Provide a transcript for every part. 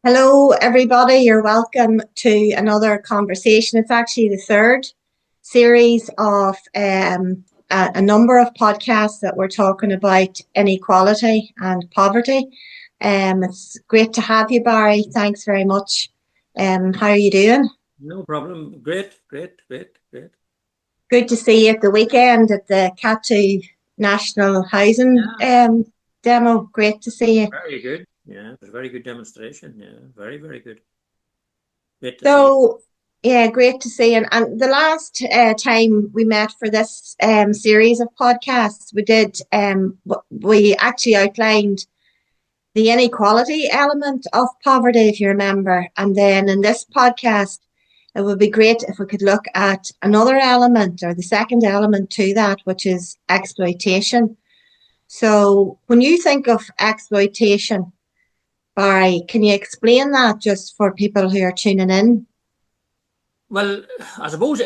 Hello, everybody. You're welcome to another conversation. It's actually the third series of a number of podcasts that we're talking about inequality and poverty. It's great to have you, Barry. Thanks very much. How are you doing? No problem. Great. Good to see you at the weekend at the Catu National Housing Yeah, demo. Great to see you. very good. Yeah, it was a very good demonstration. Yeah, very good. Great to see you. So, yeah, great to see you. And the last time we met for this series of podcasts, we actually outlined the inequality element of poverty, if you remember. And then in this podcast, it would be great if we could look at another element or the second element to that, which is exploitation. So, when you think of exploitation, Barry, can you explain that just for people who are tuning in? Well, I suppose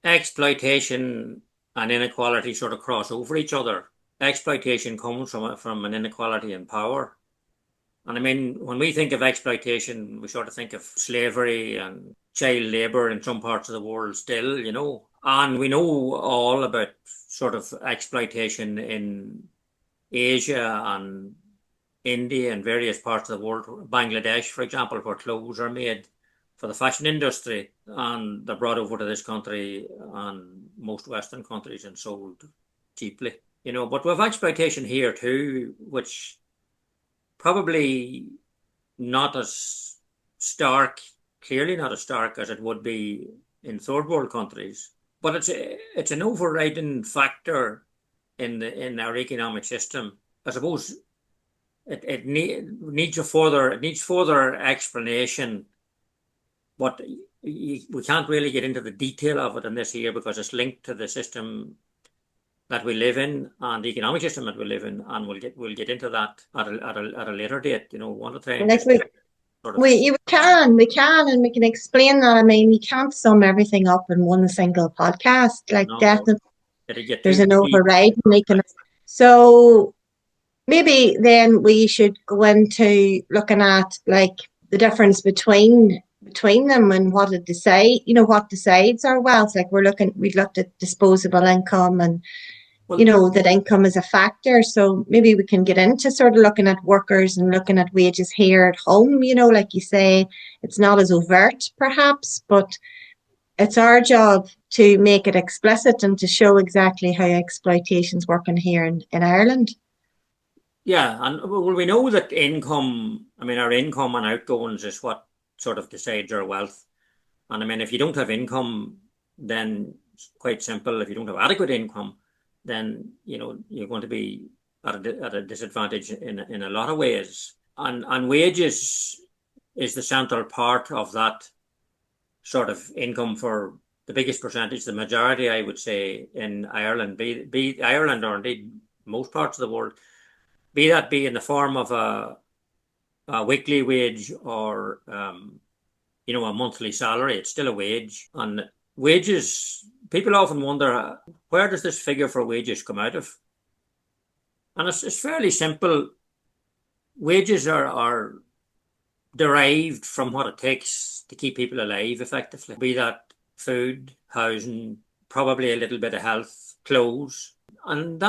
exploitation and inequality sort of cross over each other. Exploitation comes from an inequality in power. And I mean, when we think of exploitation, we sort of think of slavery and child labor in some parts of the world still. And we know all about sort of exploitation in Asia and India and various parts of the world, Bangladesh, for example, where clothes are made for the fashion industry and they're brought over to this country and most Western countries and sold cheaply. But we have exploitation here too, which probably not as stark, clearly not as stark as it would be in third world countries. But it's an overriding factor in our economic system. I suppose it needs further explanation, but we can't really get into the detail of it in this here because it's linked to the system that we live in and the economic system that we live in, and we'll get into that at a later date. One of the time Like just sort of and we can explain that. I mean, we can't sum everything up in one single podcast. Like, no, definitely, it'll get there's too an deep. override. So maybe then we should go into looking at like the difference between them and what it decide. What decides our wealth. Like we looked at disposable income and Well, that income is a factor. So maybe we can get into sort of looking at workers and looking at wages here at home. Like you say, it's not as overt perhaps, but it's our job to make it explicit and to show exactly how exploitation's working here in Ireland. yeah, and well, we know that income, I mean, our income and outgoings is what sort of decides our wealth. And I mean, if you don't have income, then it's quite simple. If you don't have adequate income, then you're going to be at a disadvantage in a lot of ways. And wages is the central part of that sort of income for the biggest percentage, the majority, I would say, in Ireland, be Ireland or indeed most parts of the world, be in the form of a weekly wage or a monthly salary. It's still a wage. And wages, people often wonder, where does this figure for wages come out of? And it's fairly simple. Wages are derived from what it takes to keep people alive effectively, be that food, housing, probably a little bit of health, clothes. And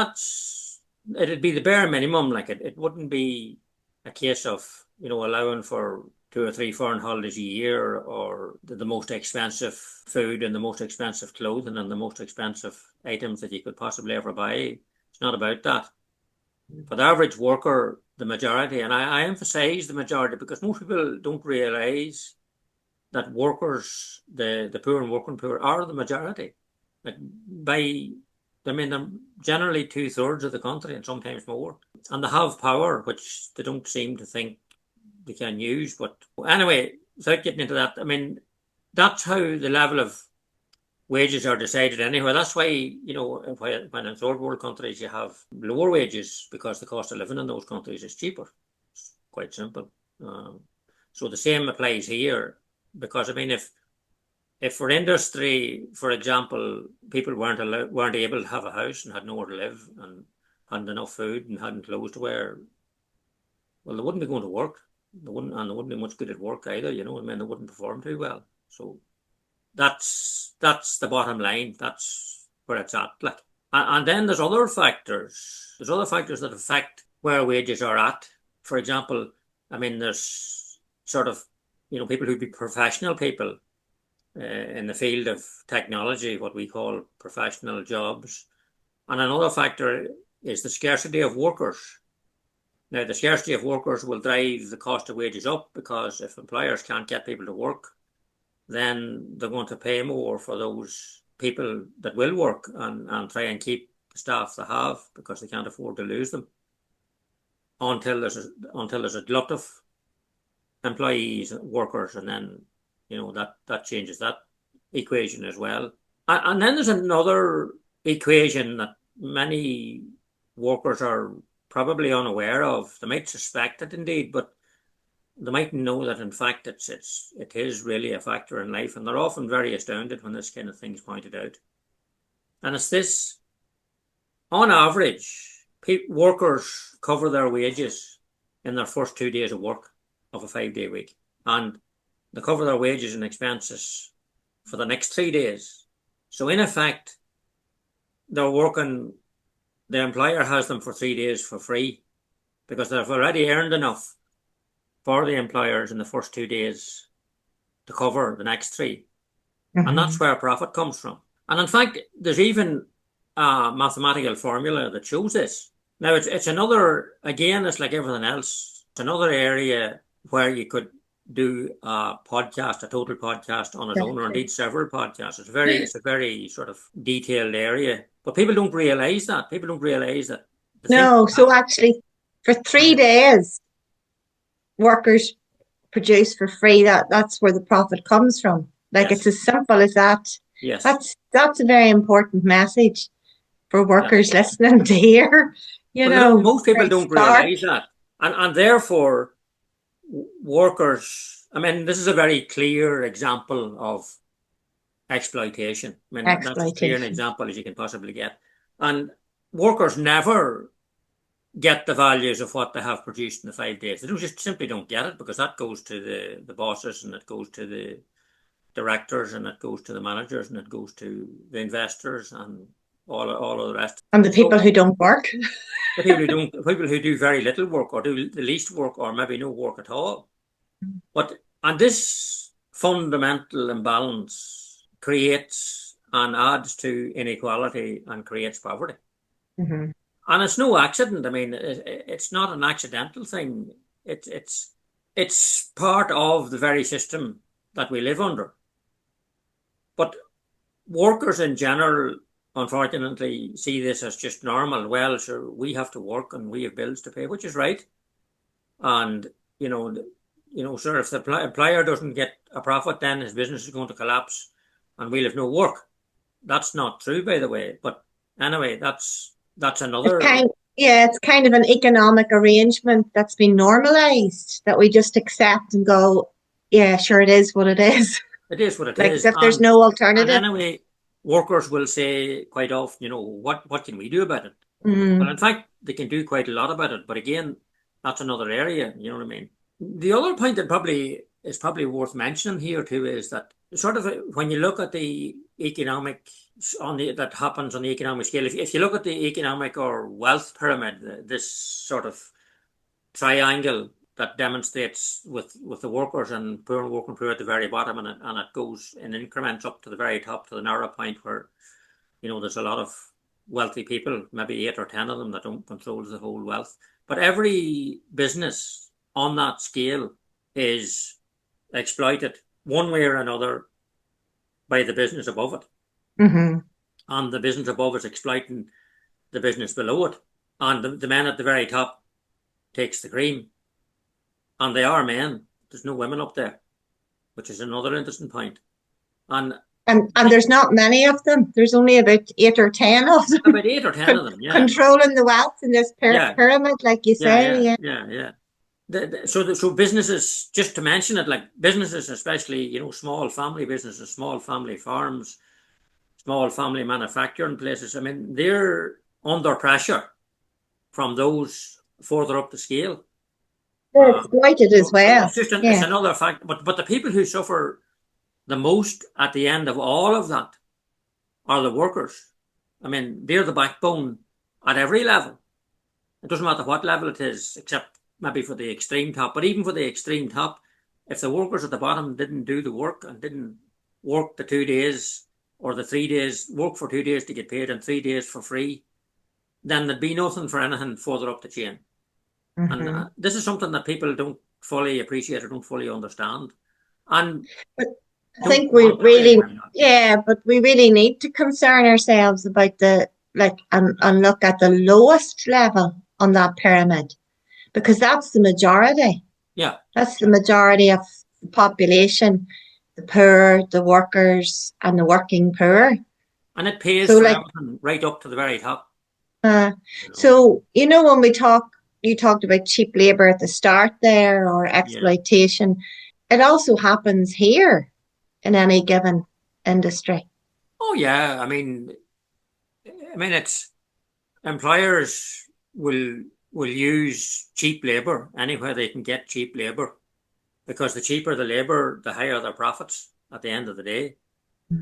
it'd be the bare minimum. Like it wouldn't be a case of, allowing for 2 or 3 foreign holidays a year or the most expensive food and the most expensive clothing and the most expensive items that you could possibly ever buy. It's not about that. For the average worker, the majority, and I emphasize the majority because most people don't realize that workers, the poor and working poor, are the majority. Like I mean, they're generally 2/3 of the country and sometimes more. And they have power, which they don't seem to think they can use. But anyway, without getting into that, I mean, that's how the level of wages are decided anyway. That's why, when in third world countries you have lower wages because the cost of living in those countries is cheaper. It's quite simple. So the same applies here because, I mean, if for industry, for example, people weren't able to have a house and had nowhere to live and hadn't enough food and hadn't clothes to wear, well, they wouldn't be going to work. They wouldn't be much good at work either, you know. I mean, they wouldn't perform too well. So that's the bottom line. That's where it's at. Like, and then there's other factors. There's other factors that affect where wages are at. For example, I mean, there's sort of, you know, people who be professional people in the field of technology, what we call professional jobs. And another factor is the scarcity of workers. Now, the scarcity of workers will drive the cost of wages up, because if employers can't get people to work, then they're going to pay more for those people that will work and try and keep the staff they have, because they can't afford to lose them until there's a glut of employees, workers, and then, you know, that changes that equation as well. And then there's another equation that many workers are probably unaware of. They might suspect it indeed, but they might know that in fact it is really a factor in life, and they're often very astounded when this kind of thing is pointed out. And it's this: on average, workers cover their wages in their first 2 days of work of a 5-day week, and they cover their wages and expenses for the next 3 days. So in effect, they're working. The employer has them for 3 days for free, because they've already earned enough for the employers in the first 2 days to cover the next 3. Mm-hmm. And that's where profit comes from. And in fact, there's even a mathematical formula that shows this. Now, it's another, again, it's like everything else. It's another area where you could do a podcast, a total podcast on its own, or indeed several podcasts. It's a very sort of detailed area. But people don't realise that. People don't realise that. No, so actually, for 3 days, workers produce for free. That's where the profit comes from. Like, yes. It's as simple as that. Yes. That's a very important message for workers listening to hear. You know, most people don't realise that. And therefore, workers, I mean, this is a very clear example of exploitation. I mean, that's as clear an example as you can possibly get. And workers never get the values of what they have produced in the 5 days. They just simply don't get it, because that goes to the bosses, and it goes to the directors, and it goes to the managers, and it goes to the investors, and all of the rest. And the people who don't work. The people who do very little work, or do the least work, or maybe no work at all. And this fundamental imbalance creates and adds to inequality and creates poverty. Mm-hmm. And it's no accident. I mean, it's not an accidental thing. It's part of the very system that we live under. But workers in general, unfortunately, see this as just normal. Well, sure, we have to work and we have bills to pay, which is right. And, sir, if the employer doesn't get a profit, then his business is going to collapse and we'll have no work. That's not true, by the way. But anyway, that's another... It's kind of an economic arrangement that's been normalised, that we just accept and go, yeah, sure, it is what it is. It is what it like, is. As if there's no alternative. And anyway, workers will say quite often, what can we do about it? Mm. Well, in fact, they can do quite a lot about it. But again, that's another area, you know what I mean? The other point that is probably worth mentioning here too is that sort of when you look at the economic that happens on the economic scale, if you look at the economic or wealth pyramid, this sort of triangle that demonstrates with the workers and poor and working poor at the very bottom, and it goes in increments up to the very top, to the narrow point where there's a lot of wealthy people, maybe 8 or 10 of them, that don't control the whole wealth. But every business on that scale is exploited one way or another by the business above it. Mm-hmm. And the business above is exploiting the business below it. And the man at the very top takes the cream. And they are men. There's no women up there, which is another interesting point. And there's not many of them. There's only about 8 or 10 of them. About 8 or 10 of them, yeah. Controlling the wealth in this pyramid, like you say. Yeah. So businesses, just to mention it, like businesses, especially, small family businesses, small family farms, small family manufacturing places, I mean, they're under pressure from those further up the scale. They're exploited as So well. it's just it's Yeah. another fact. But the people who suffer the most at the end of all of that are the workers. I mean, they're the backbone at every level. It doesn't matter what level it is, except maybe for the extreme top. But even for the extreme top, if the workers at the bottom didn't do the work and didn't work the 2 days or the 3 days, work for 2 days to get paid and 3 days for free, then there'd be nothing for anything further up the chain. And Mm-hmm. this is something that people don't fully appreciate or don't fully understand. And But I don't think we want to really, realise that. yeah, but we really need to concern ourselves about the like and look at the lowest level on that pyramid because that's the majority. Yeah. That's the majority of the population, the poor, the workers, and the working poor. And it pays So for like everything right up to the very top. uh You know? so when we talk you talked about cheap labor at the start there or Yeah. exploitation. It also happens here in any given industry. Oh yeah. I mean, it's employers will will use cheap labor anywhere they can get cheap labor because the cheaper the labor, the higher their profits at the end of the day.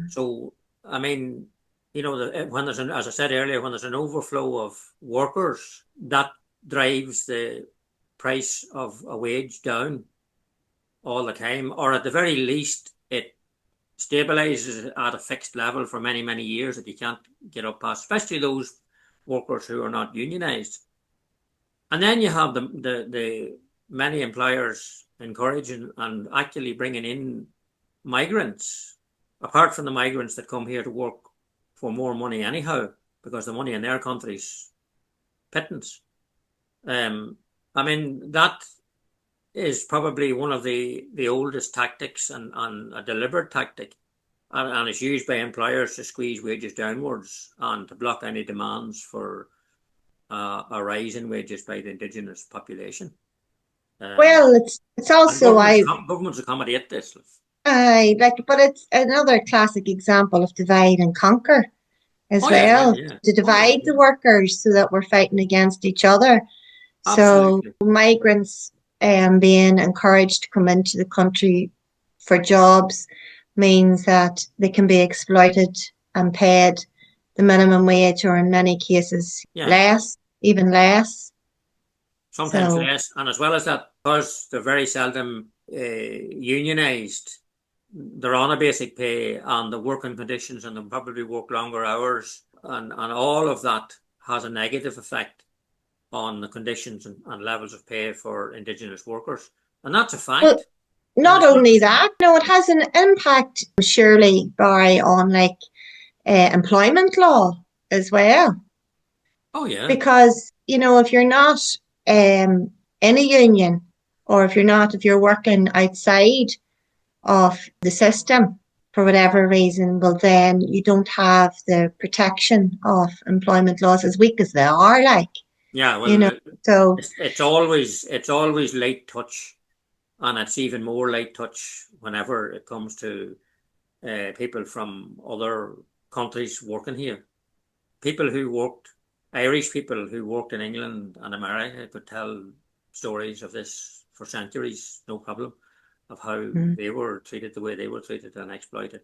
So, I mean, when as I said earlier, when there's an overflow of workers, that drives the price of a wage down all the time, or at the very least, it stabilizes at a fixed level for many, many years that you can't get up past, especially those workers who are not unionized. And then you have the many employers encouraging and actually bringing in migrants, apart from the migrants that come here to work for more money anyhow, because the money in their country's pittance. I mean, that is probably one of the oldest tactics and a deliberate tactic. And it's used by employers to squeeze wages downwards and to block any demands for a rise in wages by the indigenous population. Well, it's And also governments accommodate this. I like, but it's another classic example of divide and conquer as Oh yeah, yeah, well. yeah. To Oh yeah, divide the yeah. workers so that we're fighting against each other. So Absolutely. migrants being encouraged to come into the country for jobs means that they can be exploited and paid the minimum wage, or in many cases Yeah. less, even less. Sometimes So less. And as well as that, because they're very seldom unionized, they're on a basic pay and the working conditions and they probably work longer hours. And all of that has a negative effect on the conditions and levels of pay for Indigenous workers. And that's a well, fact. And not it's not only just. that, no, it has an impact surely, Barry, on like employment law as well. Oh, yeah. Because, if you're not in a union, or if you're working outside of the system for whatever reason, well, then you don't have the protection of employment laws as weak as they are, like, Yeah, you well, know. So, it's always light touch, and it's even more light touch whenever it comes to people from other countries working here. People who worked, Irish people who worked in England and America could tell stories of this for centuries, no problem, of how mm, they were treated the way they were treated and exploited,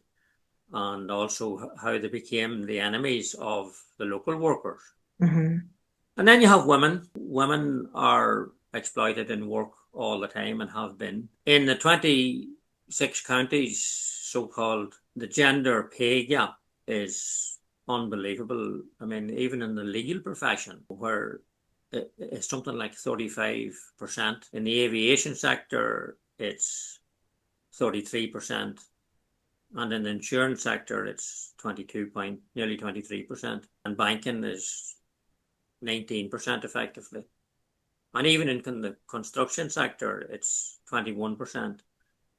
and also how they became the enemies of the local workers. mhm. And then you have women. Women are exploited in work all the time and have been. In the 26 counties, so called, the gender pay gap is unbelievable. I mean, even in the legal profession, where it's something like 35%. In the aviation sector, it's 33%. And in the insurance sector, it's nearly 23%. And banking is 19% effectively. And even in the construction sector, it's 21%.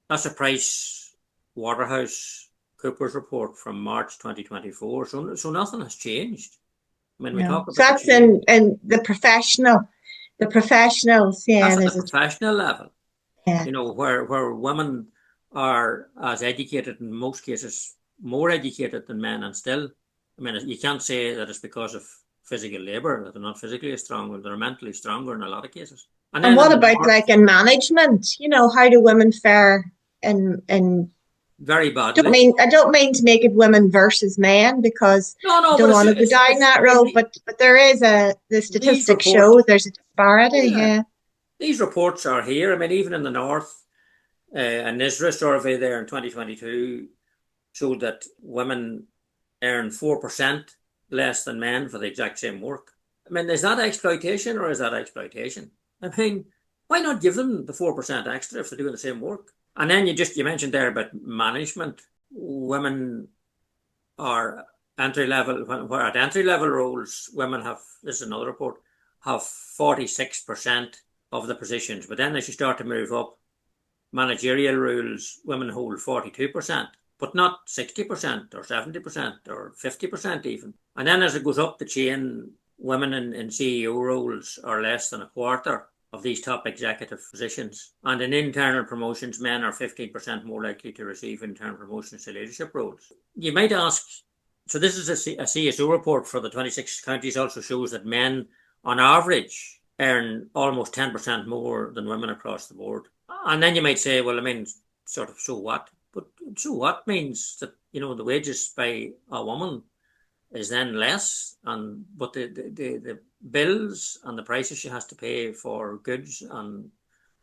That's a Price Waterhouse Coopers report from March 2024. So nothing has changed. I mean, we Yeah. talk So about the that's change. in the professionals, yeah, That's at the there's a, professional level, yeah. where women are as educated, in most cases, more educated than men, and still, I mean, you can't say that it's because of physical labor that they're not physically as strong, but they're mentally stronger in a lot of cases. And And then in what the about north, like in management? How do women fare in very badly. I don't mean to make it women versus men because I No, don't but want to go down I that mean, road, but there is the these statistics reports, show there's a disparity, yeah, yeah. these reports are here. I mean, even in the north, an ISRA survey there in 2022 showed that women earn 4% less than men for the exact same work. I mean, is that exploitation or is that exploitation? I mean, why not give them the 4% extra if they're doing the same work? And then you mentioned there about management. Women are entry level, where at entry level roles, women have, this is another report, have 46% of the positions. But then as you start to move up, managerial roles, women hold 42%, but not 60% or 70% or 50% even. And then as it goes up the chain, women in CEO roles are less than a quarter of these top executive positions. And in internal promotions, men are 15% more likely to receive internal promotions to leadership roles. You might ask, so this is a CSO report for the 26 counties, also shows that men on average earn almost 10% more than women across the board. And then you might say, well, I mean, sort of, so what? But so what means that, the wages by a woman is then less, but the bills and the prices she has to pay for goods and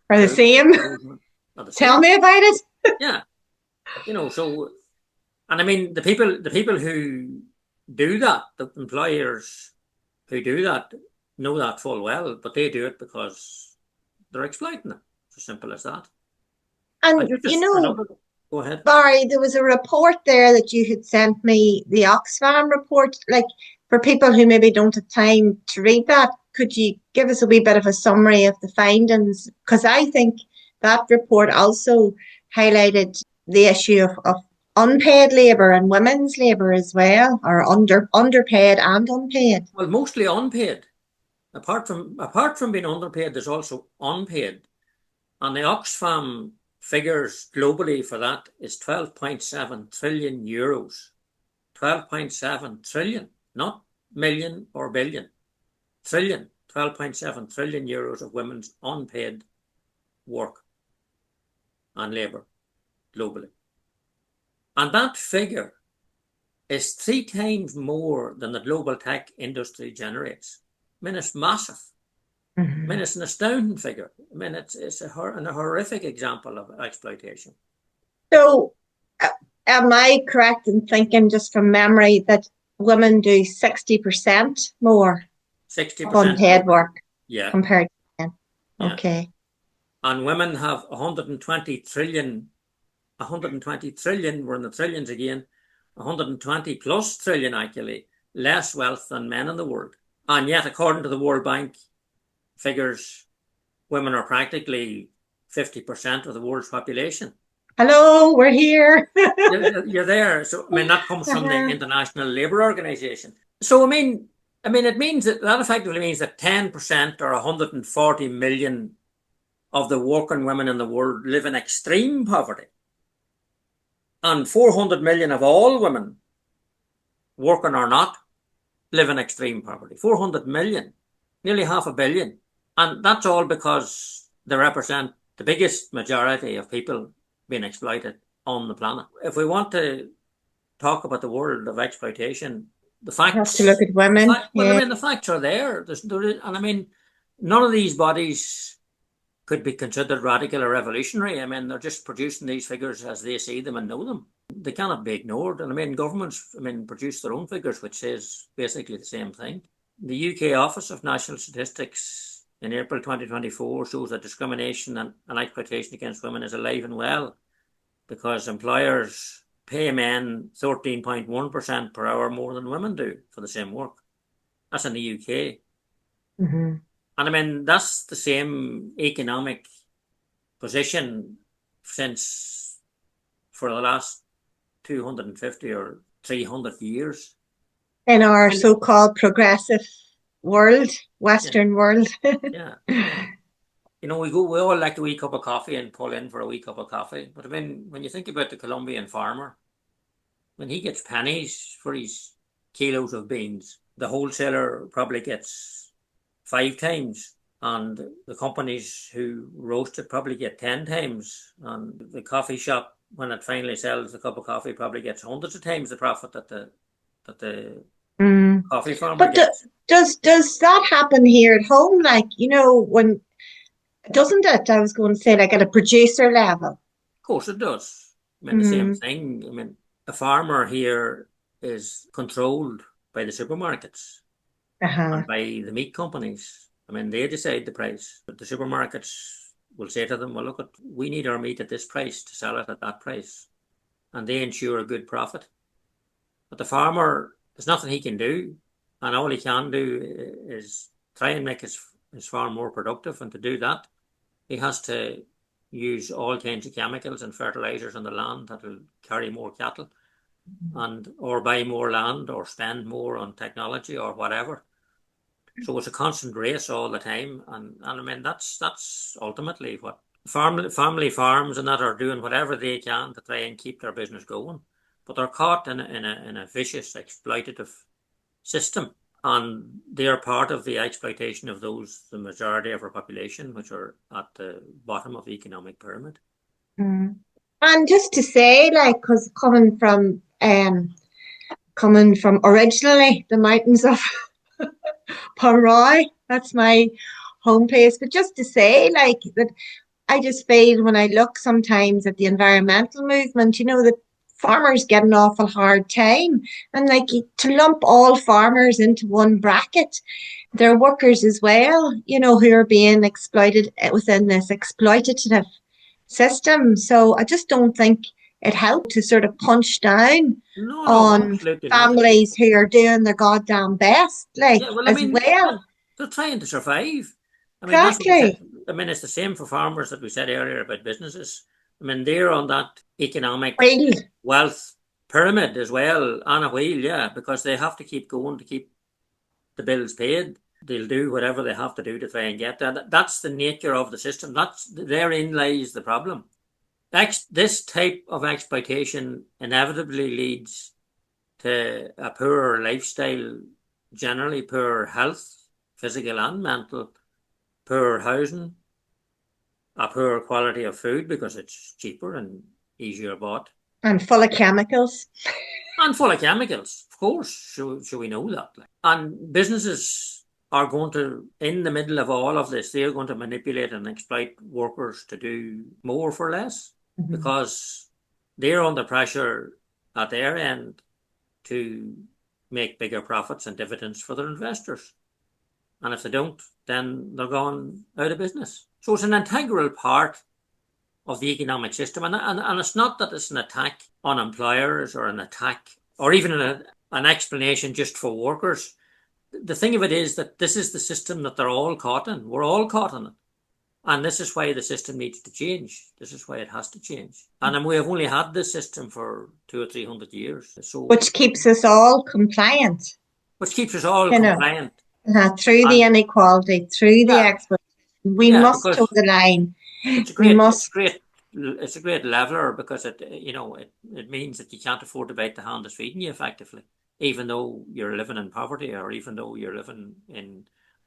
Are the food same. are the Tell same. me about it. Yeah, so, and I mean, the people who do that, the employers who do that, know that full well, but they do it because they're exploiting them. It's as simple as that. And And you just another. Go ahead. Barry, there was a report there that you had sent me, the Oxfam report. Like, for people who maybe don't have time to read that, could you give us a wee bit of a summary of the findings? Because I think that report also highlighted the issue of unpaid labour and women's labour as well, or underpaid and unpaid. Well, mostly unpaid. Apart from being underpaid, there's also unpaid. And the Oxfam figures globally for that is 12.7 trillion euros. 12.7 trillion, not million or billion. Trillion. 12.7 trillion euros of women's unpaid work and labour globally. And that figure is 3 times more than the global tech industry generates. I mean, it's massive. I mean, it's an astounding figure. I mean, it's a horrific example of exploitation. So, am I correct in thinking, just from memory, that women do 60% more 60% unpaid work yeah, compared to men? yeah. Okay. And women have 120 trillion, we're in the trillions again, 120 plus trillion actually, less wealth than men in the world. And yet, according to the World Bank figures, women are practically 50% of the world's population. Hello, we're here. You're there. So, I mean, that comes from the International Labour Organization. So, I mean, it means that effectively means that 10% or 140 million of the working women in the world live in extreme poverty. And 400 million of all women, working or not, live in extreme poverty. 400 million, nearly 500 million. And that's all because they represent the biggest majority of people being exploited on the planet. If we want to talk about the world of exploitation, the facts have to look at women. Well, I mean, the facts are there. And I mean, none of these bodies could be considered radical or revolutionary. I mean, they're just producing these figures as they see them and know them. They cannot be ignored. And I mean, governments, produce their own figures, which says basically the same thing. The UK Office of National Statistics in April 2024 shows that discrimination and exploitation against women is alive and well, because employers pay men 13.1% per hour more than women do for the same work. That's in the UK. Mm-hmm. And I mean, that's the same economic position for the last 250 or 300 years. In our so-called progressive world, Western world. Yeah. We all like a wee cup of coffee and pull in for a wee cup of coffee. But I mean, when you think about the Colombian farmer, when he gets pennies for his kilos of beans, the wholesaler probably gets 5 times And the companies who roast it probably get 10 times. And the coffee shop, when it finally sells the cup of coffee, probably gets hundreds of times the profit that the coffee farmer But gets. does that happen here at home? Like, when doesn't it? I was going to say, like at a producer level. Of course it does. I mean, the same Mm. thing. I mean, a farmer here is controlled by the supermarkets Uh-huh. and by the meat companies. I mean, they decide the price, but the supermarkets will say to them, well, look, we need our meat at this price to sell it at that price. And they ensure a good profit. But the farmer, there's nothing he can do. And all he can do is try and make his farm more productive. And to do that, he has to use all kinds of chemicals and fertilizers on the land that will carry more cattle, and or buy more land or spend more on technology or whatever. So it's a constant race all the time, and I mean that's ultimately what family farms and that are doing whatever they can to try and keep their business going, but they're caught in a vicious exploitative system, and they are part of the exploitation of the majority of our population, which are at the bottom of the economic pyramid. Mm. And just to say, like, because coming from originally the mountains of Pomeroy, that's my home place. But just to say, like, that I just feel when I look sometimes at the environmental movement, that farmers get an awful hard time. And like to lump all farmers into one bracket, they're workers as well, who are being exploited within this exploitative system. So I just don't think it helped to sort of punch down No, no, on absolutely not. families who are doing their goddamn best, like Yeah, well, I as mean, well. they're trying to survive. I mean, that's what we said. Exactly. I mean, it's the same for farmers that we said earlier about businesses. I mean, they're on that economic Well, wealth pyramid as well, on a wheel, yeah, because they have to keep going to keep the bills paid. They'll do whatever they have to do to try and get that. That's the nature of the system. Therein lies the problem. This type of exploitation inevitably leads to a poorer lifestyle, generally poor health, physical and mental, poor housing, a poor quality of food because it's cheaper and easier bought, and full of chemicals. and full of chemicals. Of course, should we know that? And businesses are going to, in the middle of all of this, they're going to manipulate and exploit workers to do more for less, because they're under pressure at their end to make bigger profits and dividends for their investors. And if they don't, then they're gone out of business. So it's an integral part of the economic system. And it's not that it's an attack on employers or an attack or even an explanation just for workers. The thing of it is that this is the system that they're all caught in. We're all caught in it. And this is why the system needs to change. This is why it has to change. And we have only had this system for 200 or 300 years. So, Which keeps us all compliant, which keeps us all you know, compliant. through the And inequality, through the yeah, exploitation. We yeah, must toe because the line. it's a We great, must. it's a great leveler, because it means that you can't afford to bite the hand that's feeding you effectively, even though you're living in poverty or even though you're living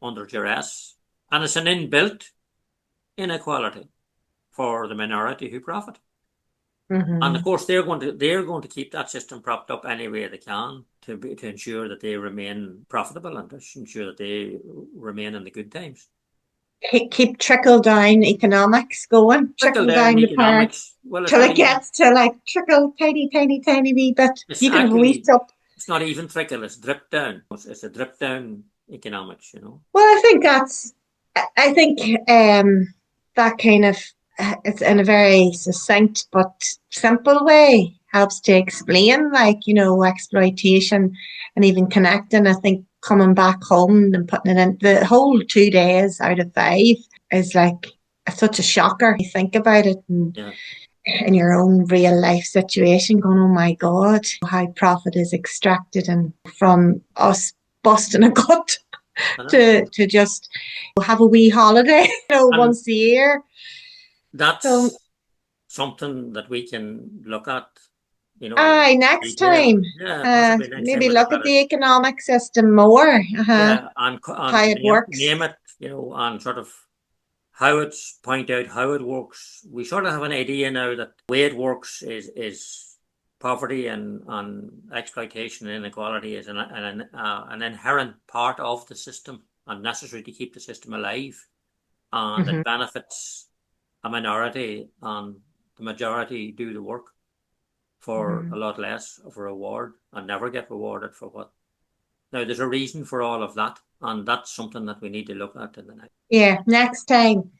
under duress. And it's an inbuilt inequality for the minority who profit. And of course, they're going to keep that system propped up any way they can to ensure that they remain profitable and to ensure that they remain in the good times. Keep trickle down economics going, Trickle trickle down down the power economics. Well, it's till not it even. gets to like trickle, tiny, tiny, tiny wee bit. It's You can have a wee actually. up. It's not even trickle. It's drip down. It's a drip down economics. Well, I think that kind of, it's in a very succinct but simple way helps to explain, like, exploitation and even connecting. I think coming back home and putting it in the whole 2 days out of 5 is like such a shocker. You think about it and Yeah. in your own real life situation, going, oh my God, how profit is extracted and from us busting a gut to just have a wee holiday, And once a year. So, that's something that we can look at, aye, next detail. time, Yeah, possibly next time maybe we look look at at it. the economic system more, Yeah, how and it works. name it and sort of point out how it works. We sort of have an idea now that the way it works is poverty and exploitation and inequality is an inherent part of the system and necessary to keep the system alive. And it benefits a minority, and the majority do the work for a lot less of a reward and never get rewarded for what. Now, there's a reason for all of that, and that's something that we need to look at in the next. Yeah, next time.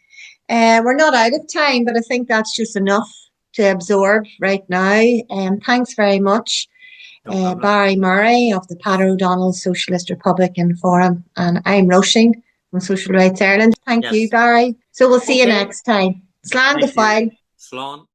We're not out of time, but I think that's just enough to absorb right now. Thanks very much, Barry Murray of the Peadar O'Donnell Socialist Republican Forum, and I'm Róisín from Social Rights Ireland. Thank you, Barry. So we'll see you next time. Slán go fáil. Slán.